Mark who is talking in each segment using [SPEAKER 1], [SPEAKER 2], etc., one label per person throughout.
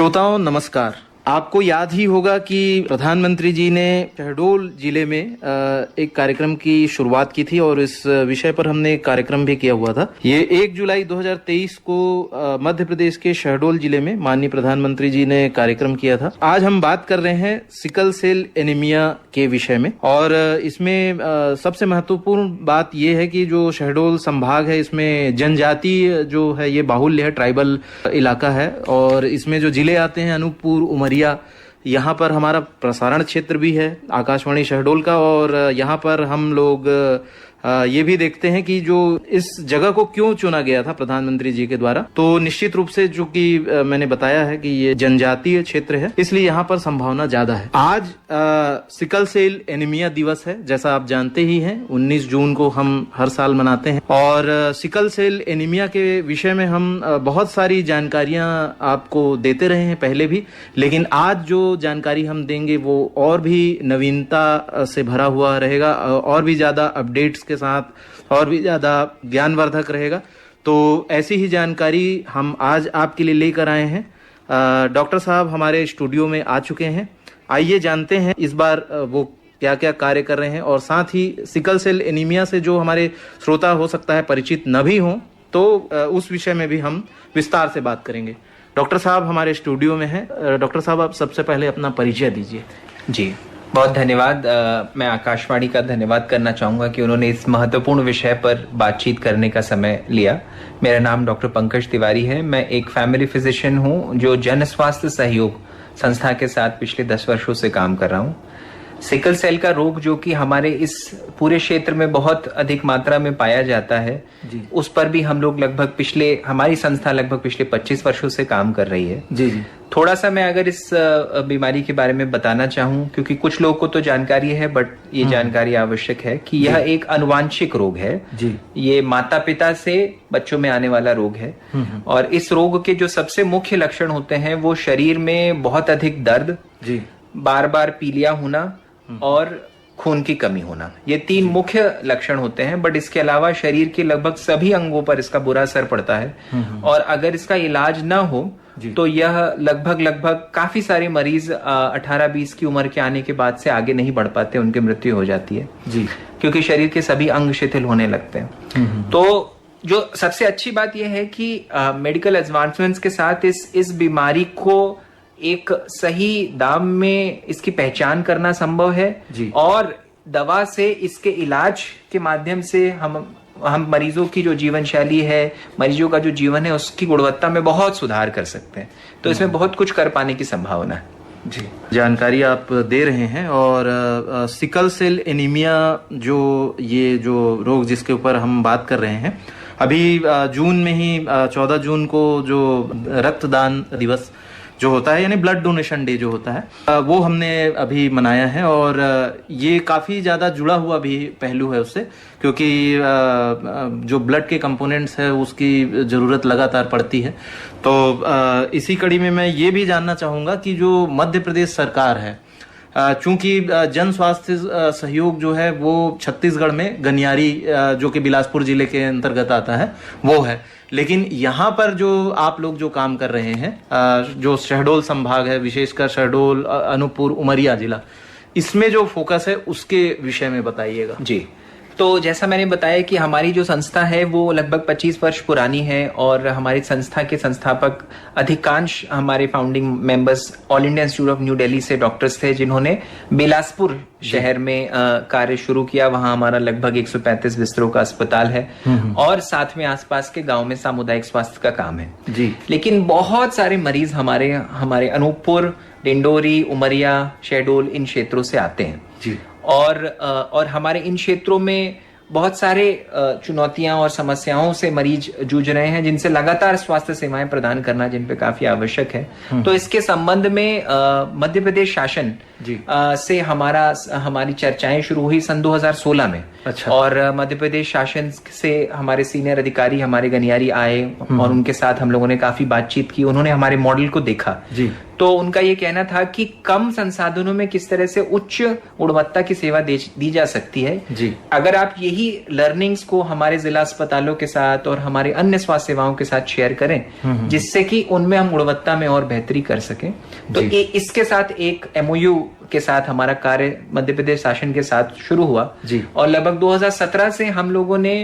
[SPEAKER 1] श्रोताओं नमस्कार। आपको याद ही होगा कि प्रधानमंत्री जी ने शहडोल जिले में एक कार्यक्रम की शुरुआत की थी और इस विषय पर हमने एक कार्यक्रम भी किया हुआ था। ये 1 जुलाई 2023 को मध्य प्रदेश के शहडोल जिले में माननीय प्रधानमंत्री जी ने कार्यक्रम किया था। आज हम बात कर रहे हैं सिकल सेल एनीमिया के विषय में और इसमें सबसे महत्वपूर्ण बात यह है कि जो शहडोल संभाग है इसमें जनजातीय जो है ये बाहुल्य है, ट्राइबल इलाका है और इसमें जो जिले आते हैं अनूपपुर, उमरिया, यहाँ पर हमारा प्रसारण क्षेत्र भी है आकाशवाणी शहडोल का और यहाँ पर हम लोग ये भी देखते हैं कि जो इस जगह को क्यों चुना गया था प्रधानमंत्री जी के द्वारा, तो निश्चित रूप से जो कि मैंने बताया है कि ये जनजातीय क्षेत्र है इसलिए यहाँ पर संभावना ज्यादा है। आज सिकल सेल एनीमिया दिवस है, जैसा आप जानते ही हैं 19 जून को हम हर साल मनाते हैं और सिकल सेल एनीमिया के विषय में हम बहुत सारी जानकारियां आपको देते रहे हैं पहले भी, लेकिन आज जो जानकारी हम देंगे वो और भी नवीनता से भरा हुआ रहेगा और भी ज्यादा अपडेट्स के साथ और भी ज्यादा ज्ञानवर्धक रहेगा। तो ऐसी ही जानकारी हम आज आपके लिए लेकर आए हैं। डॉक्टर साहब हमारे स्टूडियो में आ चुके हैं। आइए जानते हैं इस बार वो क्या क्या कार्य कर रहे हैं और साथ ही सिकल सेल एनीमिया से जो हमारे श्रोता हो सकता है परिचित न भी हों तो उस विषय में भी हम विस्तार से बात करेंगे। डॉक्टर साहब हमारे स्टूडियो में हैं। डॉक्टर साहब आप सबसे पहले अपना परिचय दीजिए।
[SPEAKER 2] जी बहुत धन्यवाद। मैं आकाशवाणी का धन्यवाद करना चाहूँगा कि उन्होंने इस महत्वपूर्ण विषय पर बातचीत करने का समय लिया। मेरा नाम डॉक्टर पंकज तिवारी है। मैं एक फैमिली फिजिशियन हूँ जो जन स्वास्थ्य सहयोग संस्था के साथ पिछले 10 वर्षों से काम कर रहा हूँ। सिकल सेल का रोग जो कि हमारे इस पूरे क्षेत्र में बहुत अधिक मात्रा में पाया जाता है उस पर भी हम लोग हमारी संस्था लगभग पिछले 25 वर्षों से काम कर रही है।
[SPEAKER 1] जी।
[SPEAKER 2] थोड़ा सा मैं अगर इस बीमारी के बारे में बताना चाहूँ, क्योंकि कुछ लोगों को तो जानकारी है बट ये जानकारी आवश्यक है कि यह एक अनुवांशिक रोग है। जी। ये माता पिता से बच्चों में आने वाला रोग है और इस रोग के जो सबसे मुख्य लक्षण होते हैं वो शरीर में बहुत अधिक दर्द, बार बार पीलिया होना और खून की कमी होना, ये 3 मुख्य लक्षण होते हैं। बट इसके अलावा शरीर के लगभग सभी अंगों पर इसका बुरा असर पड़ता है और अगर इसका इलाज ना हो तो यह लगभग काफी सारे मरीज 18-20 की उम्र के आने के बाद से आगे नहीं बढ़ पाते, उनकी मृत्यु हो जाती है जी, क्योंकि शरीर के सभी अंग शिथिल होने लगते हैं। तो जो सबसे अच्छी बात यह है कि मेडिकल एडवांसमेंट्स के साथ इस बीमारी को एक सही दाम में इसकी पहचान करना संभव है और दवा से इसके इलाज के माध्यम से हम मरीजों की जो जीवन शैली है, मरीजों का जो जीवन है उसकी गुणवत्ता में बहुत सुधार कर सकते हैं। तो इसमें बहुत कुछ कर पाने की संभावना है।
[SPEAKER 1] जी, जानकारी आप दे रहे हैं और सिकल सेल एनीमिया जो रोग जिसके ऊपर हम बात कर रहे हैं, अभी जून में ही 14 जून को जो रक्तदान दिवस जो होता है यानी ब्लड डोनेशन डे जो होता है वो हमने अभी मनाया है और ये काफ़ी ज़्यादा जुड़ा हुआ भी पहलू है उससे, क्योंकि जो ब्लड के कंपोनेंट्स है उसकी ज़रूरत लगातार पड़ती है। तो इसी कड़ी में मैं ये भी जानना चाहूँगा कि जो मध्य प्रदेश सरकार है, चूंकि जन स्वास्थ्य सहयोग जो है वो छत्तीसगढ़ में गनियारी जो कि बिलासपुर जिले के अंतर्गत आता है वो है, लेकिन यहाँ पर जो आप लोग जो काम कर रहे हैं जो शहडोल संभाग है, विशेषकर शहडोल, अनूपपुर, उमरिया जिला, इसमें जो फोकस है उसके विषय में बताइएगा।
[SPEAKER 2] जी, तो जैसा मैंने बताया कि हमारी जो संस्था है वो लगभग 25 वर्ष पुरानी है और हमारी संस्था के संस्थापक अधिकांश हमारे founding members all India institute of new Delhi से डॉक्टर्स थे जिन्होंने बिलासपुर शहर में कार्य शुरू किया। वहां हमारा लगभग 135 बिस्तरों का अस्पताल है और साथ में आसपास के गांव में सामुदायिक स्वास्थ्य का काम है जी। लेकिन बहुत सारे मरीज हमारे अनूपपुर, डिंडोरी, उमरिया, शहडोल इन क्षेत्रों से आते हैं जी। और हमारे इन क्षेत्रों में बहुत सारे चुनौतियां और समस्याओं से मरीज जूझ रहे हैं जिनसे लगातार स्वास्थ्य सेवाएं प्रदान करना जिन पे काफी आवश्यक है। तो इसके संबंध में मध्य प्रदेश शासन
[SPEAKER 1] जी।
[SPEAKER 2] से हमारी चर्चाएं शुरू हुई सन 2016 में।
[SPEAKER 1] अच्छा।
[SPEAKER 2] और मध्य प्रदेश शासन से हमारे सीनियर अधिकारी, हमारे गनियारी आए और उनके साथ हम लोगों ने काफी बातचीत की। उन्होंने हमारे मॉडल को देखा
[SPEAKER 1] जी।
[SPEAKER 2] तो उनका ये कहना था कि कम संसाधनों में किस तरह से उच्च गुणवत्ता की सेवा दी जा सकती है
[SPEAKER 1] जी।
[SPEAKER 2] अगर आप यही लर्निंग्स को हमारे जिला अस्पतालों के साथ और हमारे अन्य स्वास्थ्य सेवाओं के साथ शेयर करें, जिससे कि उनमें हम गुणवत्ता में और बेहतरी कर सकें। तो इसके साथ एक MOU के साथ हमारा कार्य मध्य प्रदेश शासन के साथ शुरू हुआ
[SPEAKER 1] जी।
[SPEAKER 2] और लगभग 2017 से हम लोगों ने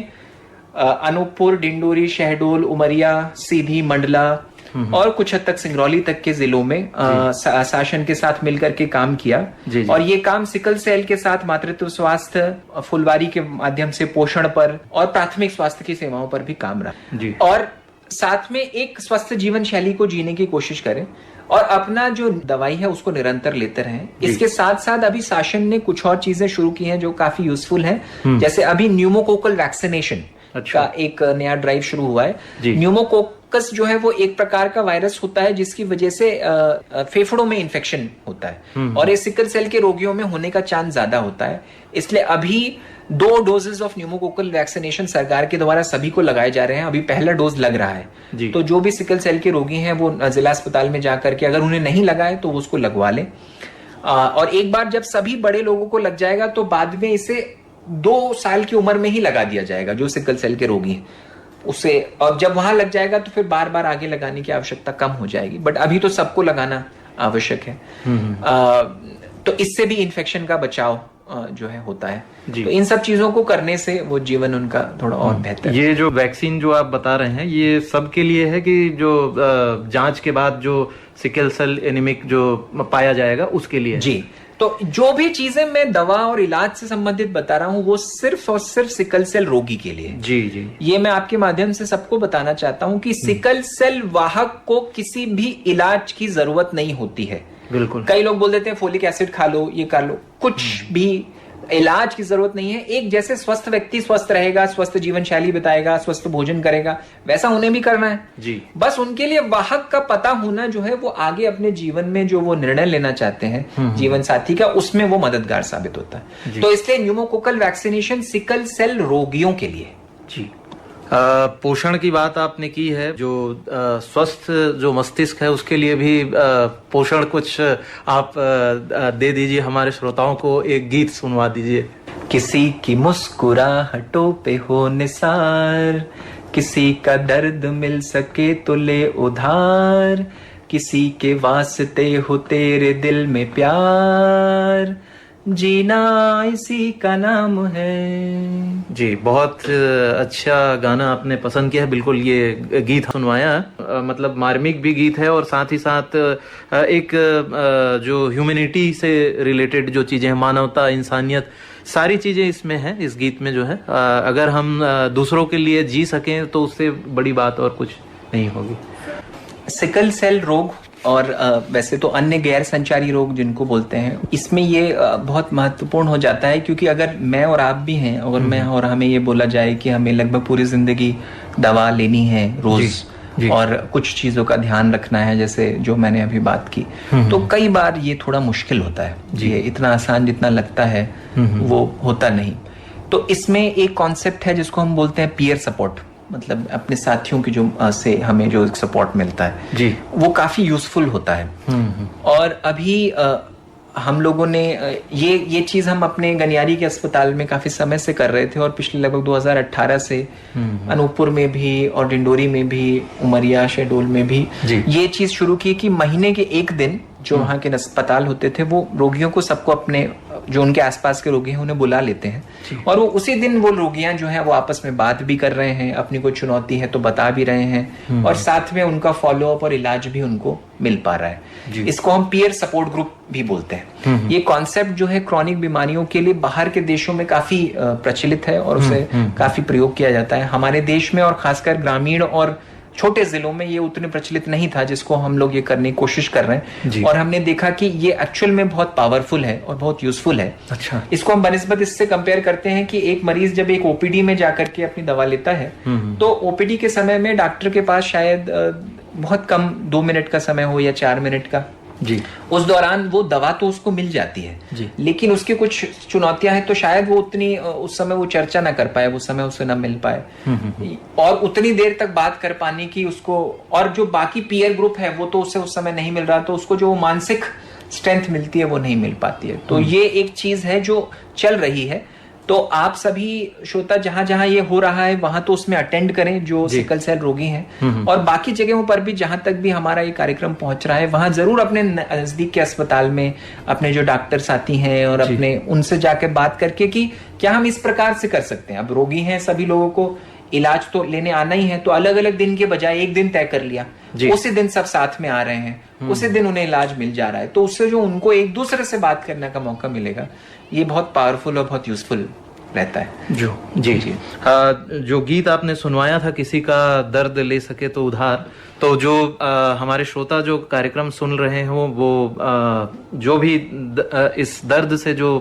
[SPEAKER 2] अनूपपुर, डिंडोरी, शहडोल, उमरिया, सीधी, मंडला और कुछ हद तक सिंगरौली तक के जिलों में शासन के साथ मिलकर के काम किया।
[SPEAKER 1] जी।
[SPEAKER 2] और ये काम सिकल सेल के साथ मातृत्व स्वास्थ्य, फुलवारी के माध्यम से पोषण पर और प्राथमिक स्वास्थ्य की सेवाओं पर भी काम रहा
[SPEAKER 1] जी।
[SPEAKER 2] और साथ में एक स्वस्थ जीवन शैली को जीने की कोशिश करें और अपना जो दवाई है उसको निरंतर लेते रहें। इसके साथ साथ अभी शासन ने कुछ और चीजें शुरू की हैं जो काफी यूजफुल हैं। जैसे अभी न्यूमोकोकल वैक्सीनेशन का एक नया ड्राइव शुरू हुआ है। न्यूमोकोकस जो है वो एक प्रकार का वायरस होता है जिसकी वजह से फेफड़ों में इन्फेक्शन होता है और ये सिकल सेल के रोगियों में होने का चांस ज्यादा होता है। इसलिए अभी 2 डोजेस ऑफ न्यूमोकोकल वैक्सीनेशन सरकार के द्वारा सभी को लगाए जा रहे हैं। अभी पहला डोज लग रहा है। तो जो भी सिकल सेल के रोगी हैं वो जिला अस्पताल में जाकर के अगर उन्हें नहीं लगाए तो वो उसको लगवा लें। और एक बार जब सभी बड़े लोगों को लग जाएगा तो बाद में इसे 2 साल की उम्र में ही लगा दिया जाएगा जो सिकल सेल के रोगी हैं उसे। और जब वहां लग जाएगा तो फिर बार बार आगे लगाने की आवश्यकता कम हो जाएगी। बट अभी तो सबको लगाना आवश्यक है। तो इससे भी इन्फेक्शन का बचाव जो है होता है। तो इन सब चीजों को करने से वो जीवन उनका थोड़ा और बेहतर।
[SPEAKER 1] ये जो वैक्सीन जो आप बता रहे हैं ये सबके लिए है कि जो जांच के बाद जो सिकल सेल एनीमिक जो पाया जाएगा उसके लिए?
[SPEAKER 2] जी। तो जो भी चीजें मैं दवा और इलाज से संबंधित बता रहा हूं वो सिर्फ और सिर्फ सिकल सेल रोगी के लिए।
[SPEAKER 1] जी जी।
[SPEAKER 2] ये मैं आपके माध्यम से सबको बताना चाहता हूं कि सिकल सेल वाहक को किसी भी इलाज की जरूरत नहीं होती है।
[SPEAKER 1] बिल्कुल।
[SPEAKER 2] कई लोग बोल देते हैं फोलिक एसिड खा लो, ये कर लो, कुछ भी इलाज की जरूरत नहीं है। एक जैसे स्वस्थ व्यक्ति स्वस्थ रहेगा, स्वस्थ जीवन शैली बताएगा, स्वस्थ भोजन करेगा, वैसा उन्हें भी करना है। जी। बस उनके लिए वाहक का पता होना जो है वो आगे अपने जीवन में जो वो निर्णय लेना चाहते हैं जीवन साथी का, उसमें वो मददगार साबित होता है। तो इसलिए न्यूमोकोकल वैक्सीनेशन सिकल सेल रोगियों के लिए। जी।
[SPEAKER 1] पोषण की बात आपने की है, जो स्वस्थ जो मस्तिष्क है उसके लिए भी पोषण कुछ आप दे दीजिए हमारे श्रोताओं को, एक गीत सुनवा दीजिए।
[SPEAKER 2] किसी की मुस्कुराहटों पे हो निसार, किसी का दर्द मिल सके तो ले उधार, किसी के वास्ते हो तेरे दिल में प्यार, जीना इसी का नाम है।
[SPEAKER 1] जी, बहुत अच्छा गाना आपने पसंद किया है। बिल्कुल ये गीत सुनवाया, मतलब मार्मिक भी गीत है और साथ ही साथ एक जो ह्यूमैनिटी से रिलेटेड जो चीजें हैं, मानवता, इंसानियत, सारी चीजें इसमें हैं, इस गीत में जो है। अगर हम दूसरों के लिए जी सकें तो उससे बड़ी बात और कुछ नहीं होगी।
[SPEAKER 2] सिकल सेल रोग और वैसे तो अन्य गैर संचारी रोग जिनको बोलते हैं, इसमें ये बहुत महत्वपूर्ण हो जाता है क्योंकि अगर मैं और आप भी हैं और मैं और हमें ये बोला जाए कि हमें लगभग पूरी जिंदगी दवा लेनी है रोज और कुछ चीजों का ध्यान रखना है, जैसे जो मैंने अभी बात की, तो कई बार ये थोड़ा मुश्किल होता है। ये इतना आसान जितना लगता है वो होता नहीं। तो इसमें एक कॉन्सेप्ट है जिसको हम बोलते हैं पीयर सपोर्ट, मतलब अपने साथियों की जो से हमें जो सपोर्ट मिलता है जी, वो काफी यूजफुल होता है। और अभी हम लोगों ने ये चीज हम अपने गनियारी के अस्पताल में काफी समय से कर रहे थे और पिछले लगभग 2018 से अनूपपुर में भी और डिंडोरी में भी, उमरिया, शहडोल में भी ये चीज शुरू की कि महीने के एक दिन जो वहाँ के अस्पताल होते थे वो रोगियों को, सबको अपने जो उनके आसपास के रोगी हैं उन्हें बुला लेते हैं और वो उसी दिन वो रोगियां जो हैं वो आपस में बात भी कर रहे हैं, अपनी कोई चुनौती है तो बता भी रहे हैं और साथ में उनका फॉलोअप और इलाज भी उनको मिल पा रहा है। इसको हम पीयर सपोर्ट ग्रुप भी बोलते हैं। ये कॉन्सेप्ट जो है क्रॉनिक बीमारियों के लिए बाहर के देशों में काफी प्रचलित है और उसे काफी प्रयोग किया जाता है। हमारे देश में और खासकर ग्रामीण और छोटे जिलों में ये उतने प्रचलित नहीं था जिसको हम लोग ये करने की कोशिश कर रहे हैं और हमने देखा कि ये एक्चुअल में बहुत पावरफुल है और बहुत यूजफुल है। अच्छा। इसको हम बनिस्बत इससे कंपेयर करते हैं कि एक मरीज जब एक ओपीडी में जाकर के अपनी दवा लेता है तो ओपीडी के समय में डॉक्टर के पास शायद बहुत कम 2 मिनट का समय हो या 4 मिनट का,
[SPEAKER 1] जी।
[SPEAKER 2] उस दौरान वो दवा तो उसको मिल जाती है
[SPEAKER 1] जी।
[SPEAKER 2] लेकिन उसकी कुछ चुनौतियां हैं, तो शायद वो उतनी उस समय वो चर्चा ना कर पाए, उस समय उसे ना मिल पाए और उतनी देर तक बात कर पाने की उसको, और जो बाकी पीयर ग्रुप है वो तो उसे उस समय नहीं मिल रहा, तो उसको जो मानसिक स्ट्रेंथ मिलती है वो नहीं मिल पाती है। तो ये एक चीज है जो चल रही है। तो आप सभी श्रोता जहां जहां ये हो रहा है वहां तो उसमें अटेंड करें जो सिकल सेल रोगी हैं, और बाकी जगहों पर भी जहां तक भी हमारा ये कार्यक्रम पहुंच रहा है वहां जरूर अपने नजदीक के अस्पताल में अपने जो डॉक्टर साथी हैं और अपने उनसे जाकर बात करके कि क्या हम इस प्रकार से कर सकते हैं। अब रोगी हैं, सभी लोगों को इलाज तो लेने आना ही है, तो अलग अलग दिन के बजाय एक दिन तय कर लिया, उसी दिन सब साथ में आ रहे हैं, उसी दिन उन्हें इलाज मिल जा रहा है, तो उससे जो उनको एक दूसरे से बात करने का मौका मिलेगा, ये बहुत पावरफुल और बहुत यूजफुल रहता है।
[SPEAKER 1] जी। जो गीत आपने सुनवाया था, किसी का दर्द ले सके तो उधार, तो जो हमारे श्रोता जो कार्यक्रम सुन रहे हो वो जो भी इस दर्द से जो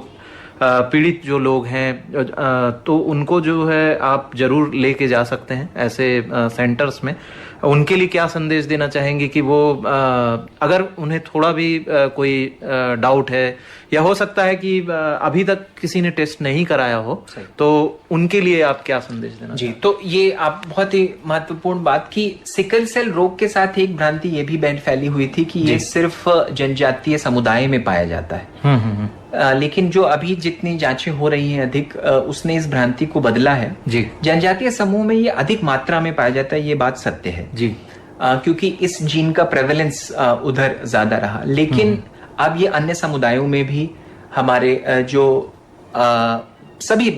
[SPEAKER 1] पीड़ित जो लोग हैं तो उनको जो है आप जरूर लेके जा सकते हैं ऐसे सेंटर्स में। उनके लिए क्या संदेश देना चाहेंगे कि वो अगर उन्हें थोड़ा भी कोई डाउट है, या हो सकता है कि अभी तक किसी ने टेस्ट नहीं कराया हो, तो उनके लिए आप क्या संदेश देना
[SPEAKER 2] जी। तो ये आप बहुत ही महत्वपूर्ण बात की, सिकल सेल रोग के साथ एक भ्रांति ये भी फैली हुई थी कि ये सिर्फ जनजातीय समुदाय में पाया जाता है। लेकिन जो अभी जितनी जांचें हो रही हैं अधिक, उसने इस भ्रांति को बदला है।
[SPEAKER 1] जी।
[SPEAKER 2] जनजातीय समूह में ये अधिक मात्रा में पाया जाता है, ये बात सत्य है
[SPEAKER 1] जी।
[SPEAKER 2] क्योंकि इस जीन का प्रेवलेंस उधर ज्यादा रहा, लेकिन अब ये अन्य समुदायों में भी हमारे जो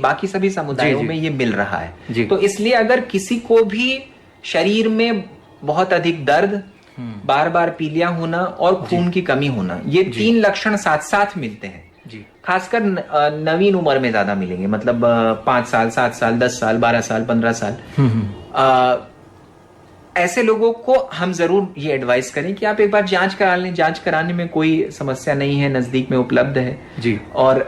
[SPEAKER 2] बाकी सभी समुदायों में ये मिल रहा है। तो इसलिए अगर किसी को भी शरीर में बहुत अधिक दर्द, बार बार पीलिया होना और खून की कमी होना, ये 3 लक्षण साथ साथ मिलते हैं, खासकर नवीन उम्र में ज्यादा मिलेंगे, मतलब 5 साल, 7 साल, 10 साल, 12 साल, 15 साल, ऐसे लोगों को हम जरूर ये एडवाइस करें कि आप एक बार जांच करा लें। जांच कराने में कोई समस्या नहीं है, नजदीक में उपलब्ध है
[SPEAKER 1] जी।
[SPEAKER 2] और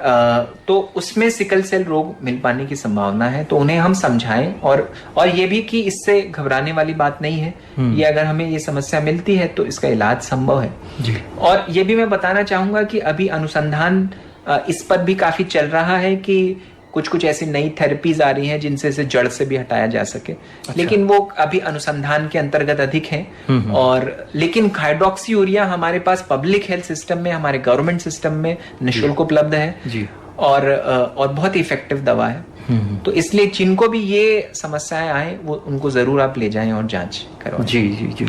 [SPEAKER 2] तो उसमें सिकल सेल रोग मिल पाने की संभावना है, तो उन्हें हम समझाएं और ये भी कि इससे घबराने वाली बात नहीं है, ये अगर हमें ये समस्या मिलती है तो इसका इलाज संभव है
[SPEAKER 1] जी।
[SPEAKER 2] और ये भी मैं बताना चाहूंगा कि अभी अनुसंधान इस पर भी काफी चल रहा है कि कुछ ऐसी नई थेरेपीज आ रही हैं जिनसे इसे जड़ से भी हटाया जा सके। अच्छा। लेकिन वो अभी अनुसंधान के अंतर्गत अधिक हैं और लेकिन हाइड्रोक्सीयूरिया हमारे पास पब्लिक हेल्थ सिस्टम में, हमारे गवर्नमेंट सिस्टम में निःशुल्क उपलब्ध है जी। और बहुत इफेक्टिव दवा है। तो इसलिए जिनको भी ये समस्याएं आए वो उनको जरूर आप ले जाएं और जांच करवाएं।
[SPEAKER 1] जी।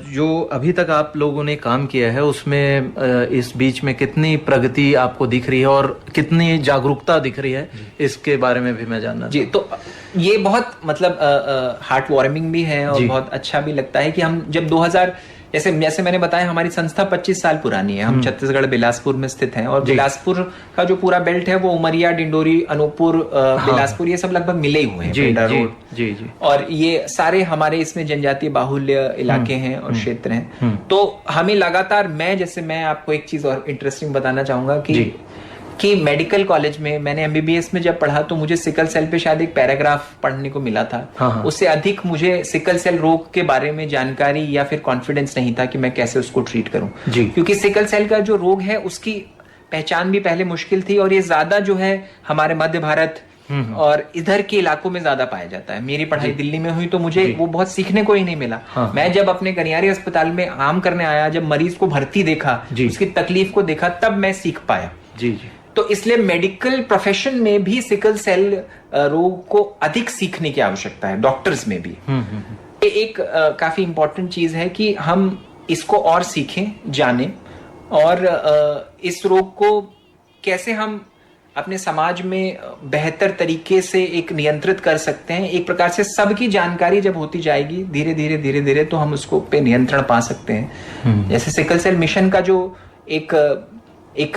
[SPEAKER 1] जो अभी तक आप लोगों ने काम किया है उसमें इस बीच में कितनी प्रगति आपको दिख रही है और कितनी जागरूकता दिख रही है, इसके बारे में भी मैं जानना
[SPEAKER 2] जी। तो ये बहुत मतलब हार्ट वार्मिंग भी है और बहुत अच्छा भी लगता है कि हम जब 2000 जैसे मैंने बताया हमारी संस्था 25 साल पुरानी है। हम छत्तीसगढ़ बिलासपुर में स्थित हैं और बिलासपुर का जो पूरा बेल्ट है वो उमरिया, डिंडोरी, अनूपपुर, बिलासपुर ये सब लगभग मिले हुए हैं।
[SPEAKER 1] जी।
[SPEAKER 2] और ये सारे हमारे इसमें जनजातीय बाहुल्य इलाके हैं और क्षेत्र हैं। तो हमें लगातार मैं आपको एक चीज और इंटरेस्टिंग बताना चाहूंगा कि मेडिकल कॉलेज में मैंने एमबीबीएस में जब पढ़ा तो मुझे सिकल सेल पे शायद एक पैराग्राफ पढ़ने को मिला था। उससे अधिक मुझे सिकल सेल रोग के बारे में जानकारी या फिर कॉन्फिडेंस नहीं था कि मैं कैसे उसको ट्रीट करूं, क्योंकि सिकल सेल का जो रोग है उसकी पहचान भी पहले मुश्किल थी और ये ज्यादा जो है हमारे मध्य भारत और इधर के इलाकों में ज्यादा पाया जाता है। मेरी पढ़ाई दिल्ली में हुई तो मुझे वो बहुत सीखने को ही नहीं मिला। मैं जब अपने गनियारी अस्पताल में आराम करने आया, जब मरीज को भर्ती देखा, उसकी तकलीफ को देखा, तब मैं सीख पाया। तो इसलिए मेडिकल प्रोफेशन में भी सिकल सेल रोग को अधिक सीखने की आवश्यकता है, डॉक्टर्स में भी। ये एक काफी इंपॉर्टेंट चीज है कि हम इसको और सीखें, जानें और इस रोग को कैसे हम अपने समाज में बेहतर तरीके से एक नियंत्रित कर सकते हैं। एक प्रकार से सबकी जानकारी जब होती जाएगी धीरे धीरे तो हम उसको पे नियंत्रण पा सकते हैं। जैसे सिकल सेल मिशन का जो एक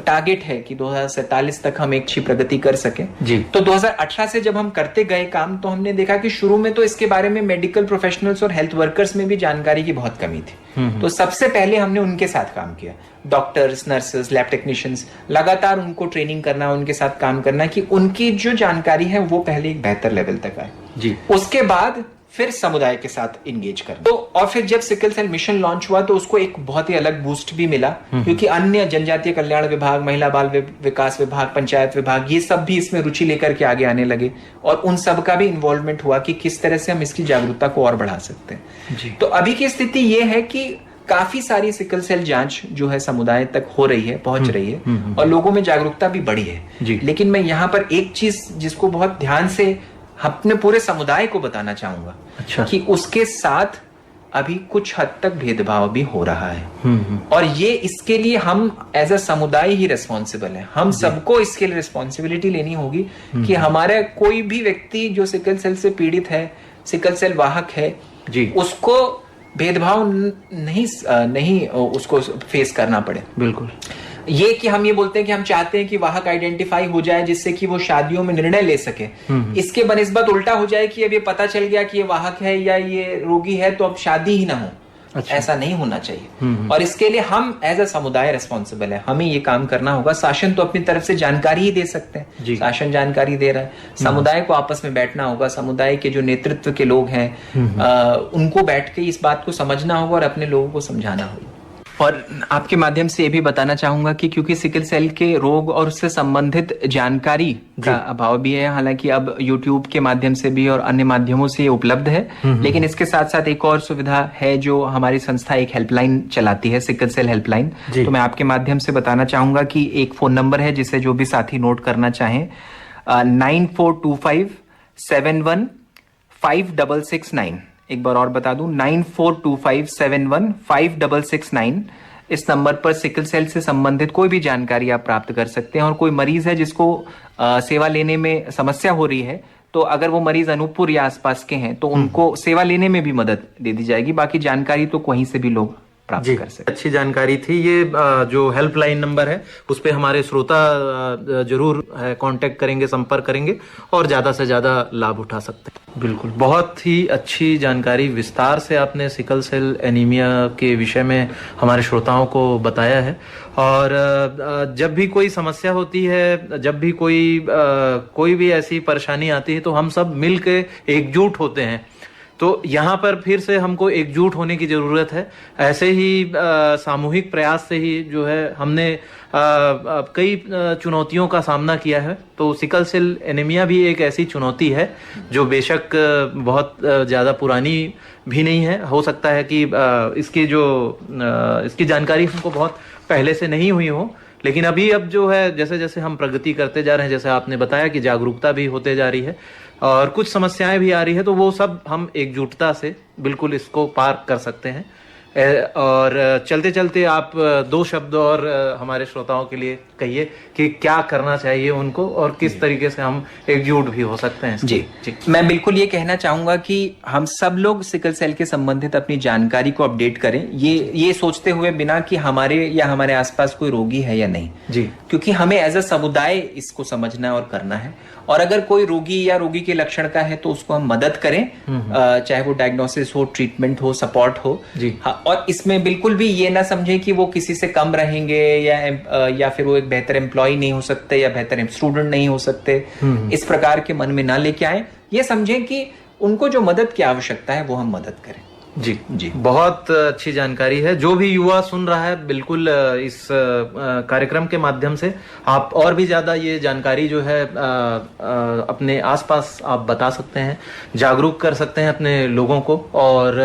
[SPEAKER 2] टारगेट है कि 2047 तक हम एक अच्छी प्रगति कर सके जी। तो 2018 से जब हम करते गए काम तो हमने देखा कि शुरू में तो इसके बारे में मेडिकल प्रोफेशनल्स और हेल्थ वर्कर्स में भी जानकारी की बहुत कमी थी। तो सबसे पहले हमने उनके साथ काम किया, डॉक्टर्स, नर्सेस, लैब टेक्नीशियंस, लगातार उनको ट्रेनिंग करना, उनके साथ काम करना कि उनकी जो जानकारी है वो पहले एक बेहतर लेवल तक आए जी। उसके बाद फिर समुदाय के साथ इंगेज करना। तो और फिर जब सिकल सेल मिशन लॉन्च हुआ तो उसको एक बहुत ही अलग बूस्ट भी मिला, क्योंकि अन्य जनजातीय कल्याण विभाग, महिला बाल विकास विभाग, पंचायत विभाग, ये सब भी इसमें रुचि लेकर के आगे आने लगे और उन सब का भी इन्वॉल्वमेंट हुआ कि किस तरह से हम इसकी जागरूकता को और बढ़ा सकते हैं जी। तो अभी की स्थिति ये है कि काफी सारी सिकल सेल जांच जो है समुदाय तक हो रही है, पहुंच रही है और लोगों में जागरूकता भी बढ़ी है। लेकिन मैं यहाँ पर एक चीज जिसको बहुत ध्यान से अपने पूरे समुदाय को बताना चाहूंगा, अच्छा, कि उसके साथ अभी कुछ हद तक भेदभाव भी हो रहा है और ये इसके लिए हम एज अ समुदाय ही रिस्पॉन्सिबल है। हम सबको इसके लिए रिस्पॉन्सिबिलिटी लेनी होगी कि हमारा कोई भी व्यक्ति जो सिकल सेल से पीड़ित है, सिकल सेल वाहक है जी, उसको भेदभाव नहीं उसको फेस करना पड़े। बिल्कुल। ये कि हम ये बोलते हैं कि हम चाहते हैं कि वाहक आइडेंटिफाई हो जाए जिससे कि वो शादियों में निर्णय ले सके, इसके बनिस्बत उल्टा हो जाए कि अब ये पता चल गया कि ये वाहक है या ये रोगी है तो अब शादी ही ना हो। अच्छा। ऐसा नहीं होना चाहिए और इसके लिए हम एज अ समुदाय रिस्पॉन्सिबल है, हमें ये काम करना होगा। शासन तो अपनी तरफ से जानकारी ही दे सकते हैं, शासन जानकारी दे रहा है, समुदाय को आपस में बैठना होगा, समुदाय के जो नेतृत्व के लोग हैं उनको बैठ के इस बात को समझना होगा और अपने लोगों को समझाना होगा। और आपके माध्यम से ये भी बताना चाहूंगा कि क्योंकि सिकल सेल के रोग और उससे संबंधित जानकारी का अभाव भी है, हालांकि अब YouTube के माध्यम से भी और अन्य माध्यमों से ये उपलब्ध है, लेकिन इसके साथ साथ एक और सुविधा है जो हमारी संस्था एक हेल्पलाइन चलाती है, सिकल सेल हेल्पलाइन। तो मैं आपके माध्यम से बताना चाहूंगा कि एक फोन नंबर है जिसे जो भी साथी नोट करना चाहें, 9425715669। एक बार और बता दूं, 9425715669। इस नंबर पर सिकल सेल से संबंधित कोई भी जानकारी आप प्राप्त कर सकते हैं। और कोई मरीज है जिसको सेवा लेने में समस्या हो रही है, तो अगर वो मरीज अनूपपुर या आसपास के हैं तो उनको सेवा लेने में भी मदद दे दी जाएगी। बाकी जानकारी तो कहीं से भी लोग प्राप्त कर सकते।
[SPEAKER 1] अच्छी जानकारी थी। ये जो हेल्पलाइन नंबर है उस पे हमारे श्रोता जरूर कांटेक्ट करेंगे, संपर्क करेंगे और ज्यादा से ज्यादा लाभ उठा सकते हैं। बिल्कुल, बहुत ही अच्छी जानकारी विस्तार से आपने सिकल सेल एनीमिया के विषय में हमारे श्रोताओं को बताया है। और जब भी कोई समस्या होती है, जब भी कोई भी ऐसी परेशानी आती है तो हम सब मिल के एकजुट होते हैं। तो यहाँ पर फिर से हमको एकजुट होने की जरूरत है। ऐसे ही सामूहिक प्रयास से ही जो है हमने कई चुनौतियों का सामना किया है। तो सिकल सेल एनीमिया भी एक ऐसी चुनौती है जो बेशक बहुत ज़्यादा पुरानी भी नहीं है। हो सकता है कि इसकी जानकारी हमको बहुत पहले से नहीं हुई हो, लेकिन अब जो है जैसे जैसे हम प्रगति करते जा रहे हैं, जैसे आपने बताया कि जागरूकता भी होते जा रही है और कुछ समस्याएं भी आ रही है, तो वो सब हम एकजुटता से बिल्कुल इसको पार कर सकते हैं। और चलते चलते आप दो शब्द और हमारे श्रोताओं के लिए कहिए कि क्या करना चाहिए उनको और किस तरीके से हम एकजुट भी हो सकते हैं।
[SPEAKER 2] जी, मैं बिल्कुल ये कहना चाहूंगा कि हम सब लोग सिकल सेल के संबंधित अपनी जानकारी को अपडेट करें, ये सोचते हुए बिना कि हमारे या हमारे आसपास कोई रोगी है या नहीं जी, क्योंकि हमें एज अ समुदाय इसको समझना और करना है। और अगर कोई रोगी या रोगी के लक्षण का है तो उसको हम मदद करें, चाहे वो डायग्नोसिस हो, ट्रीटमेंट हो, सपोर्ट हो जी। और इसमें बिल्कुल भी ये ना समझे कि वो किसी से कम रहेंगे या फिर वो एक बेहतर एम्प्लॉय नहीं हो सकते या बेहतर स्टूडेंट नहीं हो सकते, इस प्रकार के मन में ना लेके आए। ये समझें कि उनको जो मदद की आवश्यकता है वो हम मदद करें।
[SPEAKER 1] जी जी, बहुत अच्छी जानकारी है। जो भी युवा सुन रहा है, बिल्कुल इस कार्यक्रम के माध्यम से आप और भी ज्यादा ये जानकारी जो है अपने आसपास आप बता सकते हैं, जागरूक कर सकते हैं अपने लोगों को। और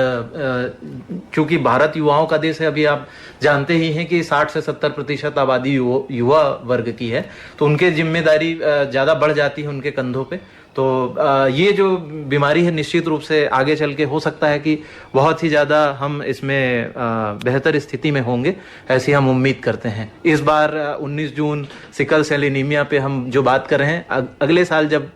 [SPEAKER 1] क्योंकि भारत युवाओं का देश है, अभी आप जानते ही हैं कि 60 से 70% आबादी युवा वर्ग की है, तो उनके जिम्मेदारी ज्यादा बढ़ जाती है उनके कंधों पे। तो ये जो बीमारी है निश्चित रूप से आगे चल के हो सकता है कि बहुत ही ज्यादा हम इसमें बेहतर स्थिति में होंगे, ऐसी हम उम्मीद करते हैं। इस बार 19 जून सिकल सेल एनीमिया पे हम जो बात कर रहे हैं, अगले साल जब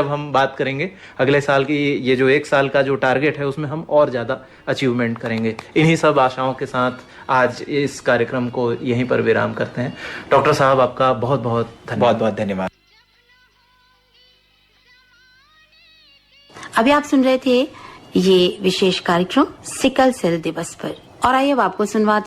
[SPEAKER 1] हम बात करेंगे, अगले साल की ये जो 1 साल का जो टारगेट है उसमें हम और ज्यादा अचीवमेंट करेंगे। इन्हीं सब आशाओं के साथ आज इस कार्यक्रम को यहीं पर विराम करते हैं। डॉक्टर साहब, आपका बहुत बहुत
[SPEAKER 2] धन्यवाद।
[SPEAKER 3] अभी आप सुन रहे थे ये विशेष कार्यक्रम सिकल सेल दिवस पर, और आइए अब आपको सुनवा